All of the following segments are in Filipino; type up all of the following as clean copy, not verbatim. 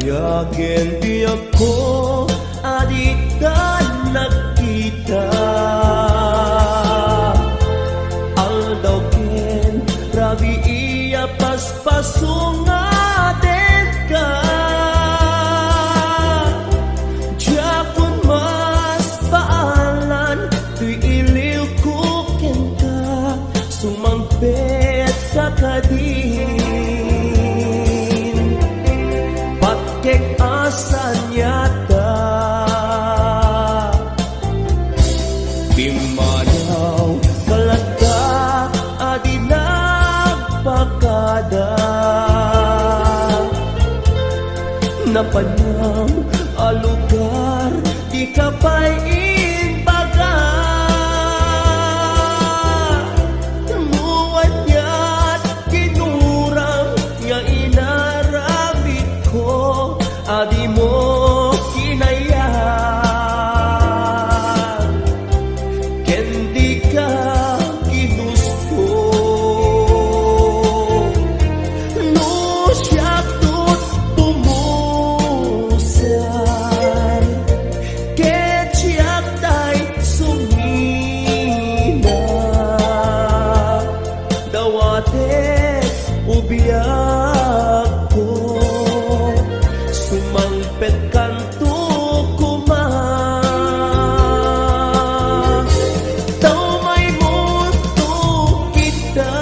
yakin di ako adita nakita aldaw ken rabi iya paspasungaten ka japon mas paalan tuy iliw kuken ka sumampet ka kadin patkek asan yata bimanaw kalagka adi nagpakada napanyam alugar di kapay inbaga muwan niya't kinurang nga inaramid ko adi mo kinayang kendi ka ginusto no siyak tut pumusay ket siyak tay sumina dawatet ubiyak ko sumangpet kanto kuma daw may mundo kita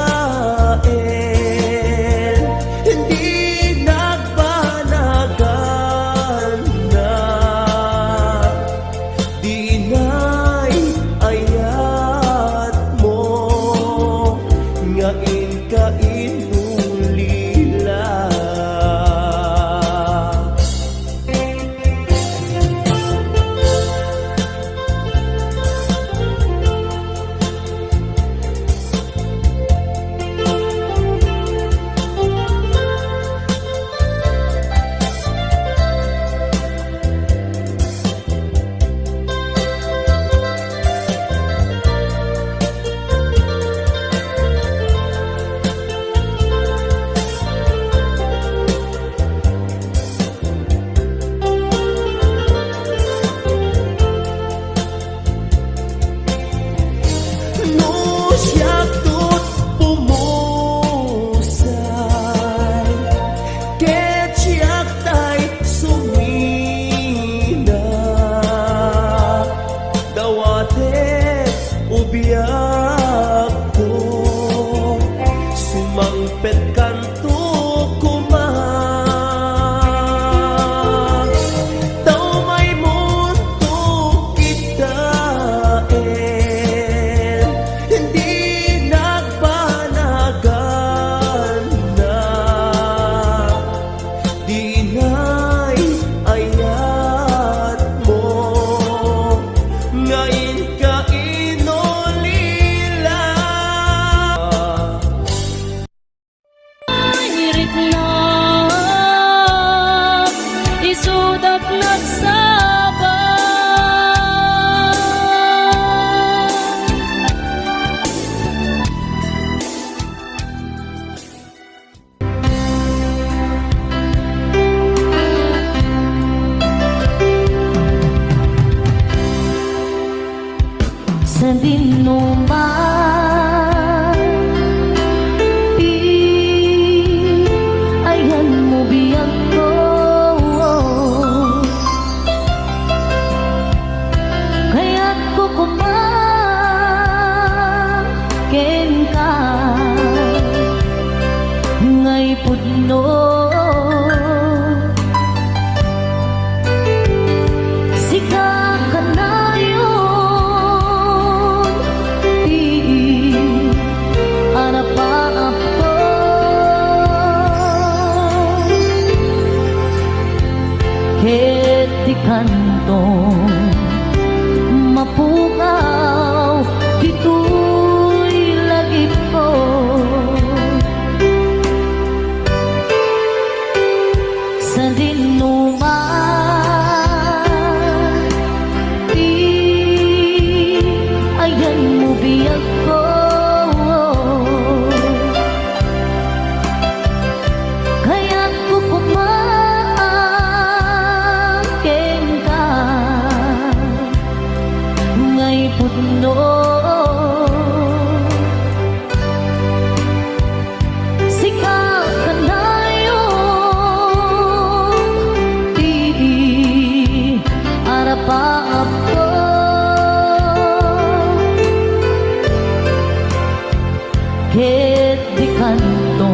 hindi nagbanagan na di na'y ayat mo ngain ka inulila siyak tut pumusay ket siyak tay sumina dawatet ubiyak ko sumangpet kanto kuma daw may mundo kita hindi nagbanagan na di na'y ayat mo ngayon ka inulila Irit na isudak nagsaba sa dinuman ayan mo biyak ko kaya't kukumakin ka ngay pudno sika ka na yun arap-arap ko ket di kanto mapukaw dito'y lagip ko sa dinuman ayan mo biyak ko kaya't kukumaan pudno sika kanayo di arapa ako ket di kanto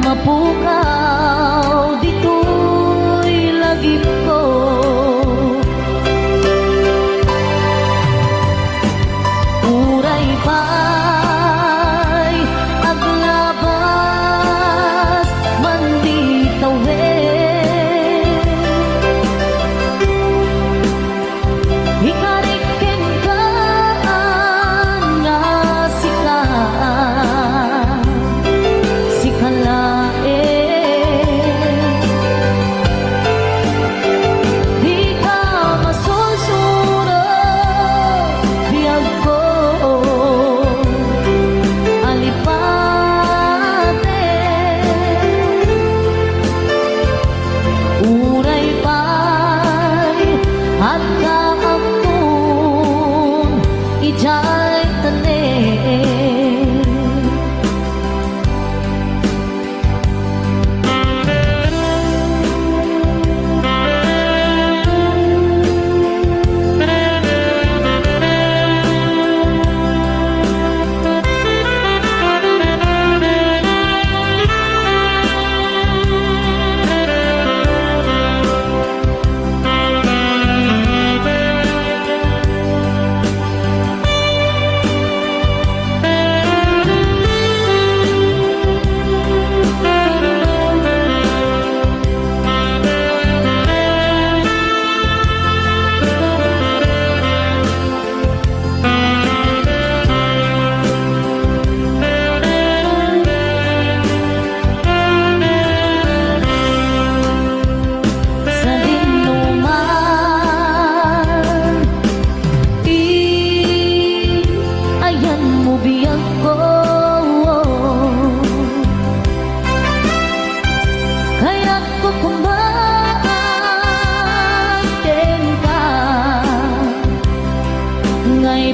mapukaw dito'y lagi ko uray pa'y aglabas man di tawid ikariken ka nga sikalae di ka masusuro biyag ko alipate uray pa'y at kaapon ijay tanin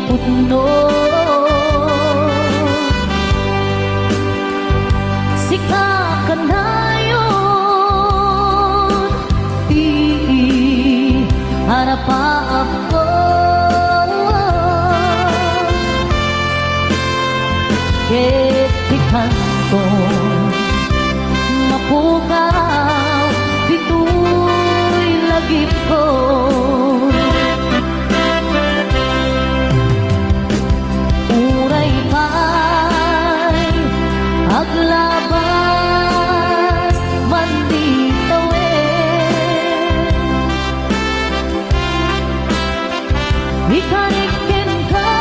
putno sika kanayon di harapa ako ket di kanto mapukaw dito'y lagi ko aglabas man di tawid ikariken ka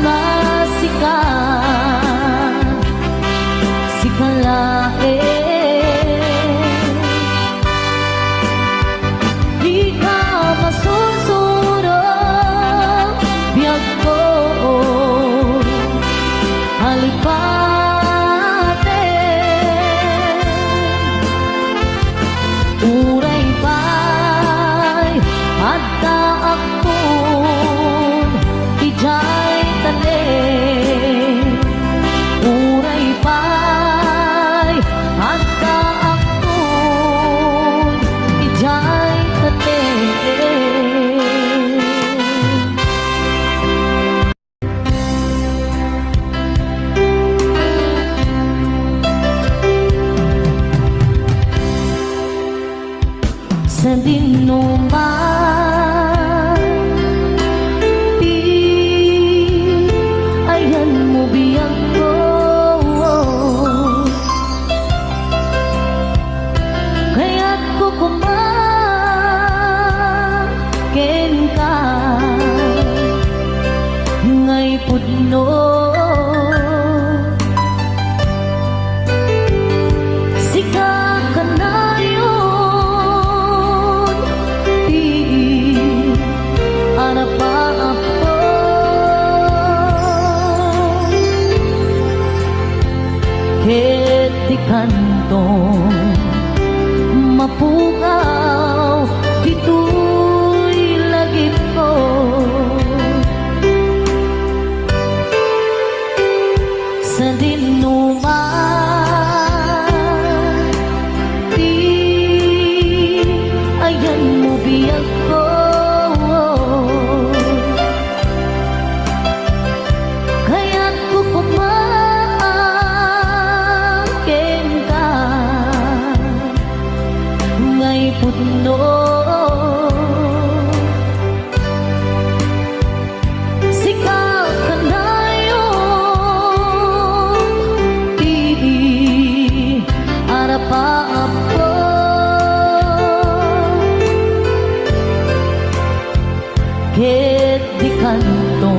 nga sikalae di ka masusuro biyag ko alipate uray pa'y adda akon ijay tanin uray pa'y adda akon ijay tanin sa dinuman di ayan mo biyag ko kaya't ko kumaken ka ngay pudno sika kanayon di arapa ako ket di kanto mapukaw dito'y lagi ko ket di kanto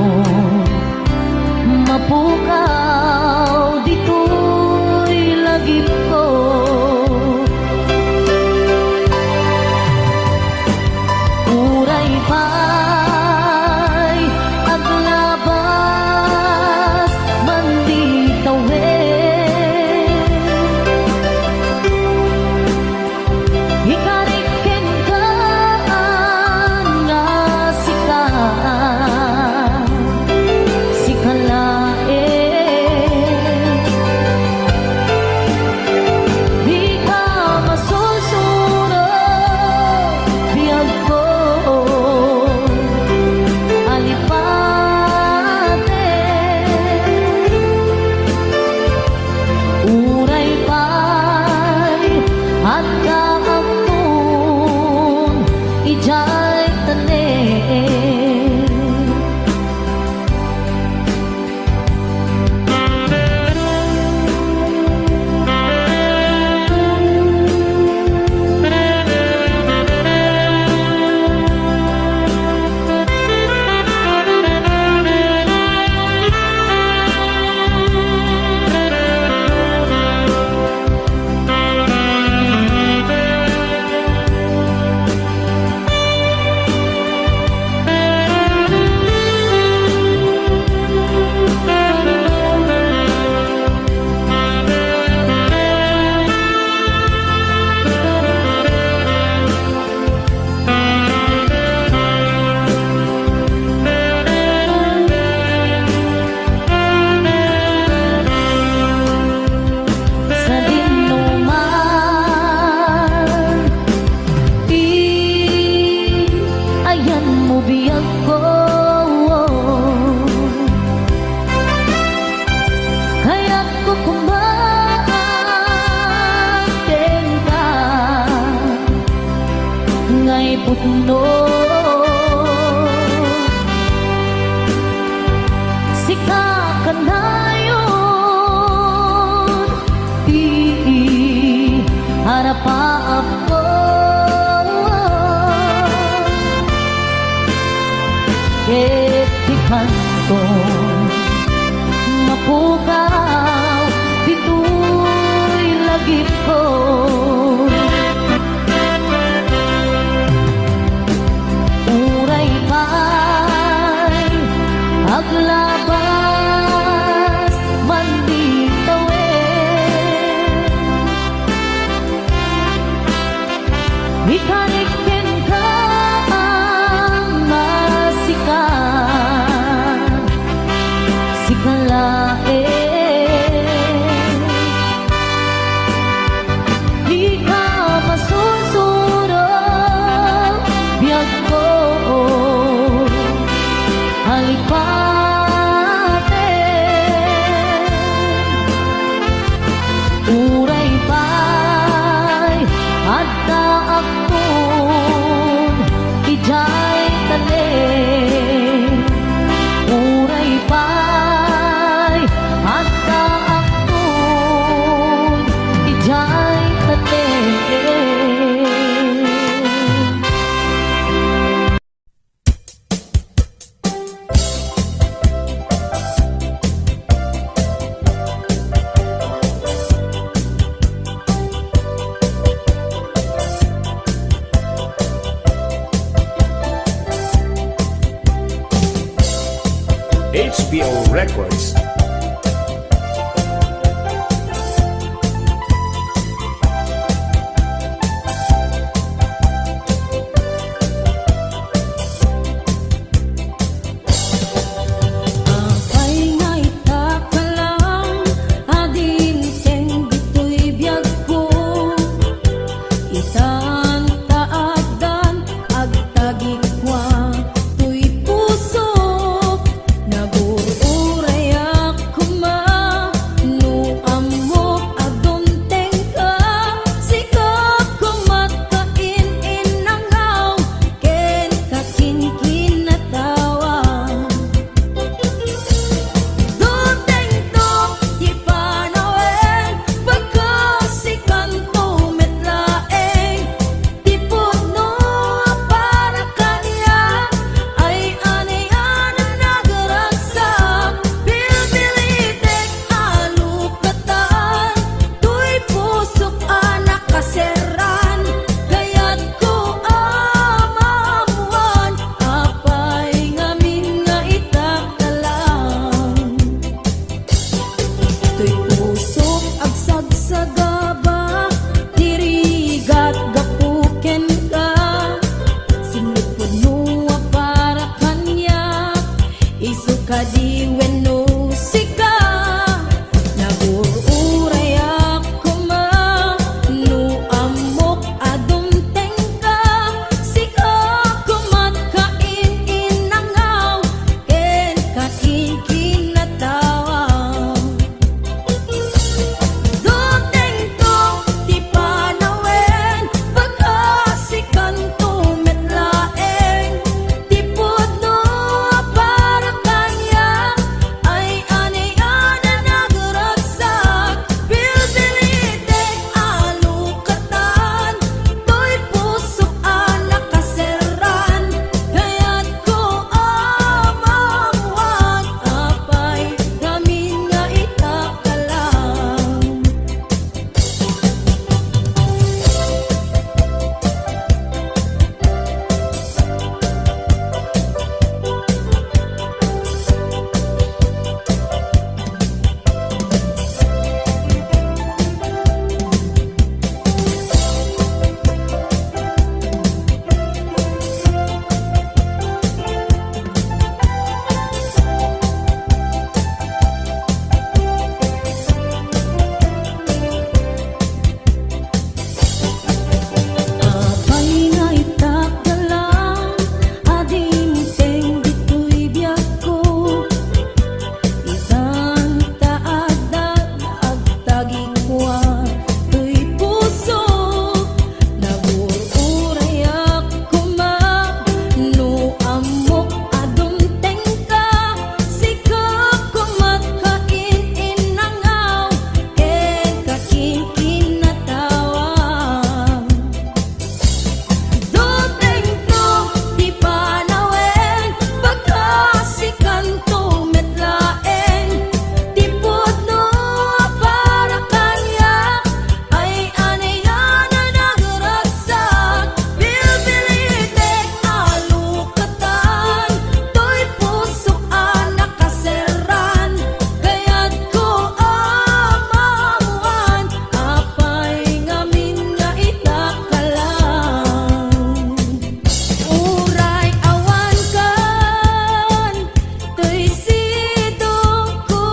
mapukaw dito'y lagip ko. Uray pa'y aglabas manditawin, ikariken ka nga sikalain, di ka masusunod biyag ko alipate. Uray pa'y at kaakton ijay tanin. Sa dinuman, ayan mo biyag ko, kaya't ko kumaten ka ngay putno. Sika ka na yun, di harapa ako. Ket di kanto mapukaw dito'y lagip ko. Uray pa'y aglabas manditawin, ikariken ka sikalain, di ka masusunod biyag ko alipate. Uray pa'y adda akton ijay tanin. Uray pa'y adda akton ijay tanin. HBO Records. Apay nga itakalang adin sen dito'y biyag ko, itan taagdan agtagikwa to'y puso naguurayan. adi wenno sika nagururay ako nu amok adum tengka sika kumat kain inangaw ken kain kinatawa duteng ko di panawen pagkasikan tumetlaeng tipod no para kanya ay aniyan na nagragsak bilbilite alukatan to'y pusok anak kaseran kaya't ko amamuag apay gamin nga itakalang apay nga itakalang adim teng dito'y biyak ko isang taagdag agtagikwa to'y puso nagururay ako no amok adum tengka sikap kumat kain inangaw ken kain kinatawa duteng to di panawen pagkasikan tumetlaeng tipod no para kanya ay aniyan na nagragsak bilbilite alukatan to'y pusok anak kaseran kaya't ko amamuan apay ngamin nga itakalang uray awan kan to'y sidong ko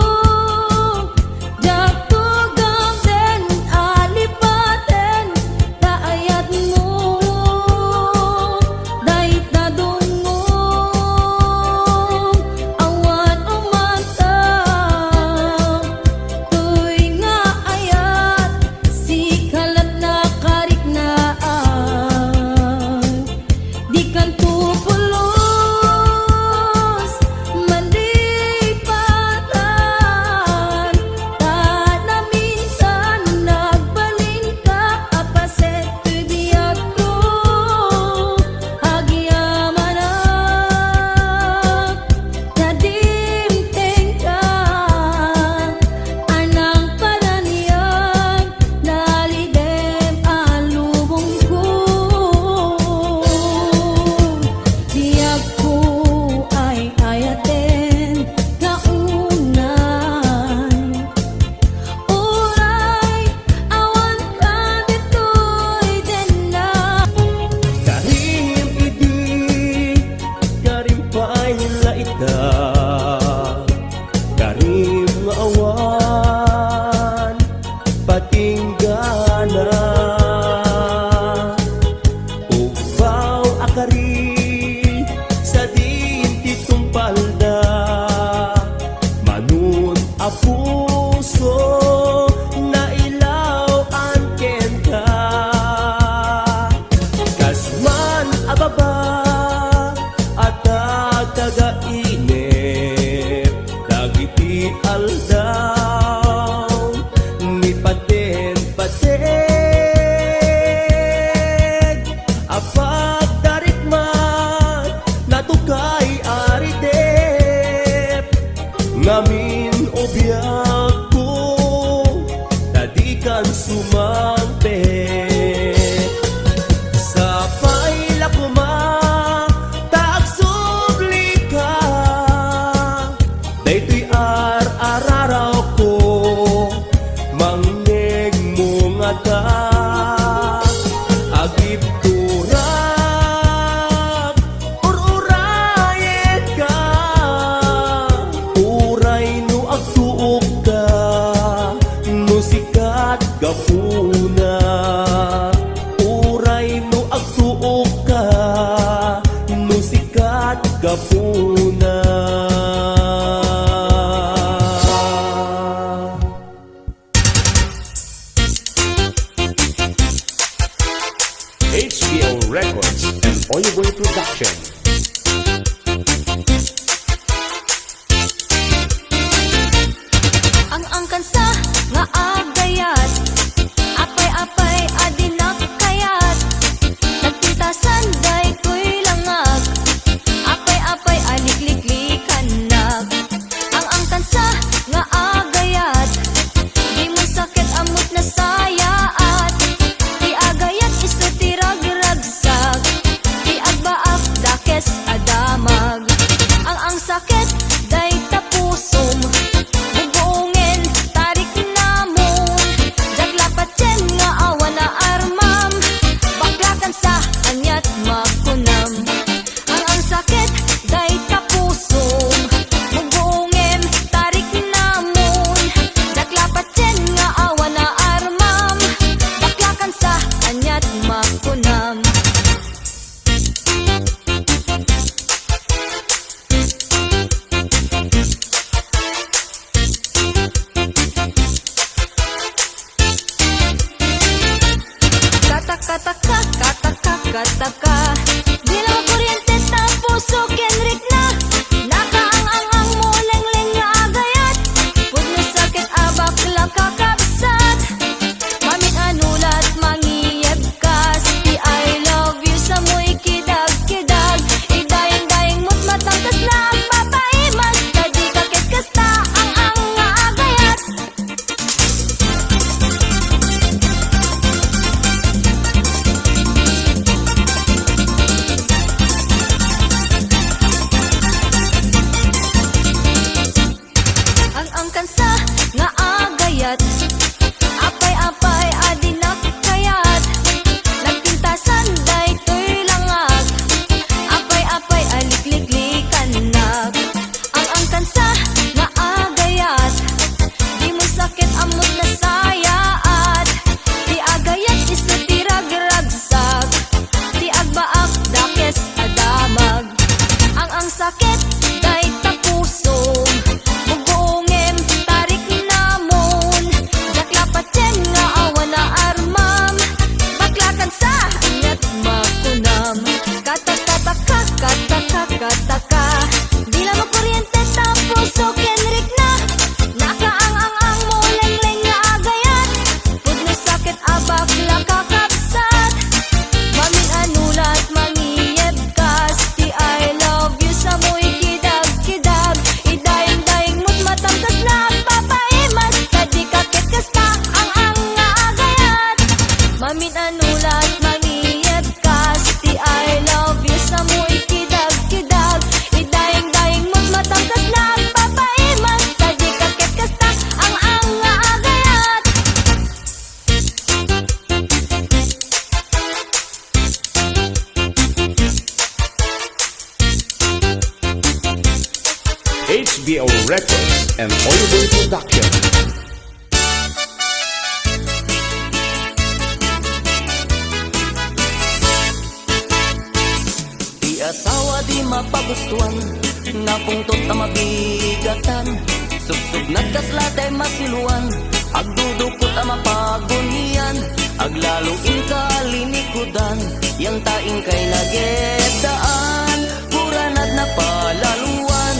jagtugang den alipaten kaayat mo dahit nadungong awan umanta to'y nga ayat si kalat na kariknaan di kan tupulos manlipatan tada minsan nagbalin ka apaset to'y biyak ko agyamanak nadimteng ka anang pananiyag nalidem alubong ko diyak ko ay ayaten kaunan uray awan ka dito'y denna Karim idi, karim pa'y laita, karim awan, patinggana. Ubaw akari, sa dinti tumpalda, manun a puso, na ilaw ang kenta. Kasman ababa at tagainip dagiti aldaw ni paten-paten apag darikmat natukay aridep ngamin obiyak ko tadikan sumangpet sa paila kuma tagsubli ka daytoy ar-araraw ko mangeg mo nga ta agip turag or-urayet ka kuna. HBO Records and Oyeboy Production. Ang angkansa nga agayat, apay-apay adinak kayat, nagpintasan day ko'y langag, apay-apay alikliklikan nag. Ang angkansa nga agayat, di mo sakit amot na sayaat, di agayat iso tirag-ragsag, di agbaak dakes adamag. Ang sakit day tapusom, bugungen tarik namon, jaglapat yen nga awan na armam, baklakan sa anyat makunam. Ang sakit day tapusom, bugungen tarik namon, jaglapat yen nga awan na armam, baklakan sa anyat makunam. Kataka, kataka, kataka, di lang kuryente sa puso kenrik na, nakaang-ang mo leng-leng nga agayat, pudno sakit abak lang kakabsat, mamit anulat mangiyeb kas, di I love you sa mo'y kidag-kidag, idayang-dayang mo't matangkas na ang papaimas, kadi kakit kasta ang nga agayat. Ang kansa nga agayat, apay-apay adinak kayat, nagpintasan day to'y langag, apay-apay alikliklikan nag. Ang kansa nga agayat, di mo sakit amot na sayaat, di agayat iso tirag-ragsag, di agbaak dakes adamag. Ang sakit day tapusom, bugongem tarik namon, jaklapat yen nga awan na armam, baklakan sa anyat makunam. Katakataka, kataka, kataka, di lang kuryente sa puso kenrik na, nakaang-ang mo leng-leng nga agayat, pudno sakit abak lang kakabsat, mamin anulat mangiyeb kas, di I love you sa mo'y kidag-kidag, idayang-dayang mo't matangkas na ang papaimas, kadi kakit kasta ang nga agayat, mamin anulat mangiyeb kas, di I love you sa mo'y kidag-kidag, idayang-dayang mo't matangkas na ang papaimas, kadi kakit kasta ang nga agayat. HBO Records and Oyeboy Production. Di asawa di mapagustuhan, napungtot na mabigatan, subsub nagkaslatay masiluan, agdudukot ang mapagunian, aglaluin kalinikudan, yang taing kay nagedaan, puranat na palaluan,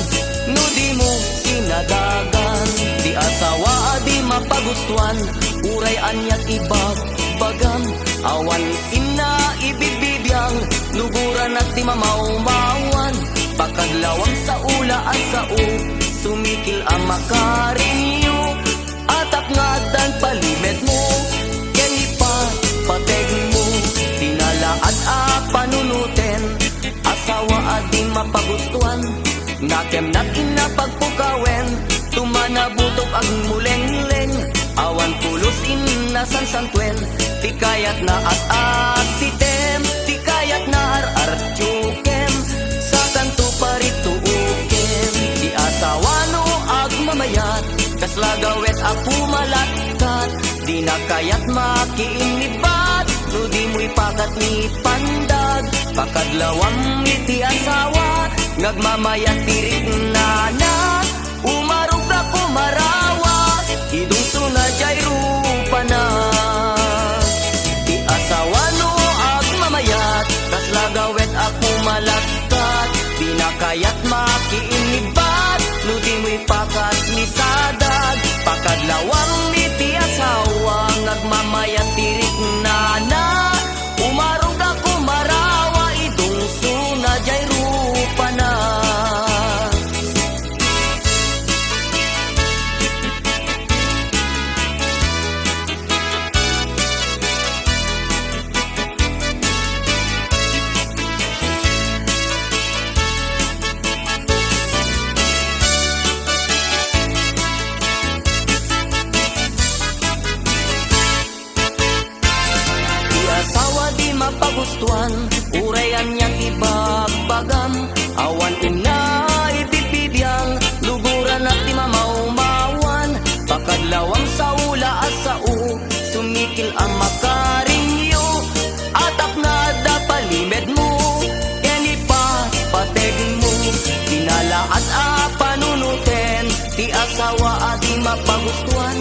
no di mo sinadagan, di asawa di mapagustuhan, uray anyat ibagbagan, awan ina ibibibiyang, luguran at di mamaumawan, pakadlawang sa ula at sa sumikil ang makarinyo, atap nga dan palimet mo, kenipat pateg mo, tinalaad a panunuten, asawa at di mapagustuhan, nakem nat ina pagpukawen, tumanabutok ang muleng-leng, awan pulos inasan santwen, tikayat na at titem, tikayat na ar-artyukem, sa kanto parito ukem, di asawa no agmamayat, kaslagawet ako malatkat, di na kayat makiinibat, no di mo'y pakat ni pandag, pakadlawang iti asawa, ngagmamayat tirik na umarog na kumarawa, idong sunad jay rupa na. Di asawa no agmamayat, kas lagawet ako malagkat, di na kayat makiinibat, no di mo'y pakat ni sadag, pakadlawang ni ti asawa, ngagmamayat tirik na umarog na kumarawa, idong sunad jay rupa na. Mapagustuhan, urayan niyang ibagbagam, awan ina ibibibiyang, luguran at di mamaumawan, pakadlawang sa ula asau, sumikil ang makarinyo, atap na dapalimed mo, kani pa pateg mo, dinala at panunutin, ti asawa at di mapagustuhan,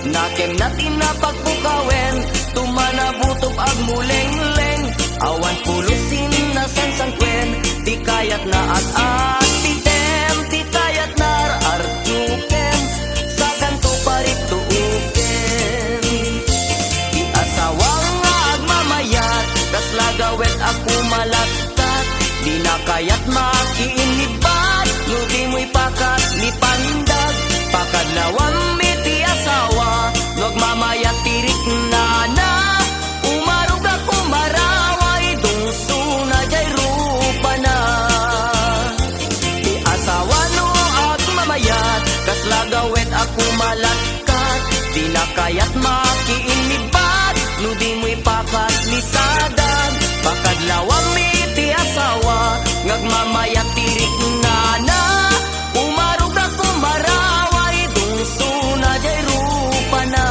nakem natin na pagpukawen, tumanabutob ag muleng-leng, awan pulusin na sansangkwen, di kayat na at titem, di kayat na artukem, sa kanto parito uken. Di asawang nga agmamayat, kas lagawet ako malagkat, di na kayat makiinibat, no di mo'y pakat ni pandag, pakadlawang miti asawa, nagmamayat tirik na umarog ako marawa, idong sunad jay rupa na. Di asawa no agmamayat, kas lagawet ako malagkat, di na kayat makiinibat, no di mo'y pakat ni sadag, pakadlawang miti asawa, ngagmamayat tirik na umarog ako marawa, idong sunad jay rupa na.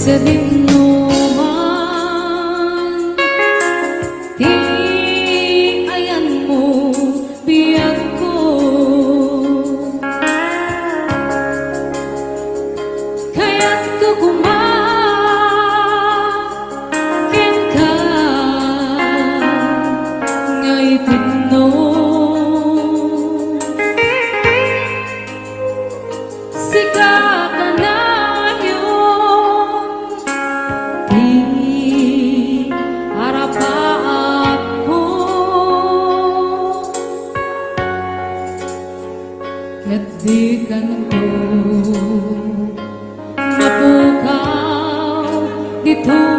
Sabihin mo man, di ayan mo biyag ko, kaya't ko kumakin ka ngay pinno. Sika ka na at di kanto mapukaw dito.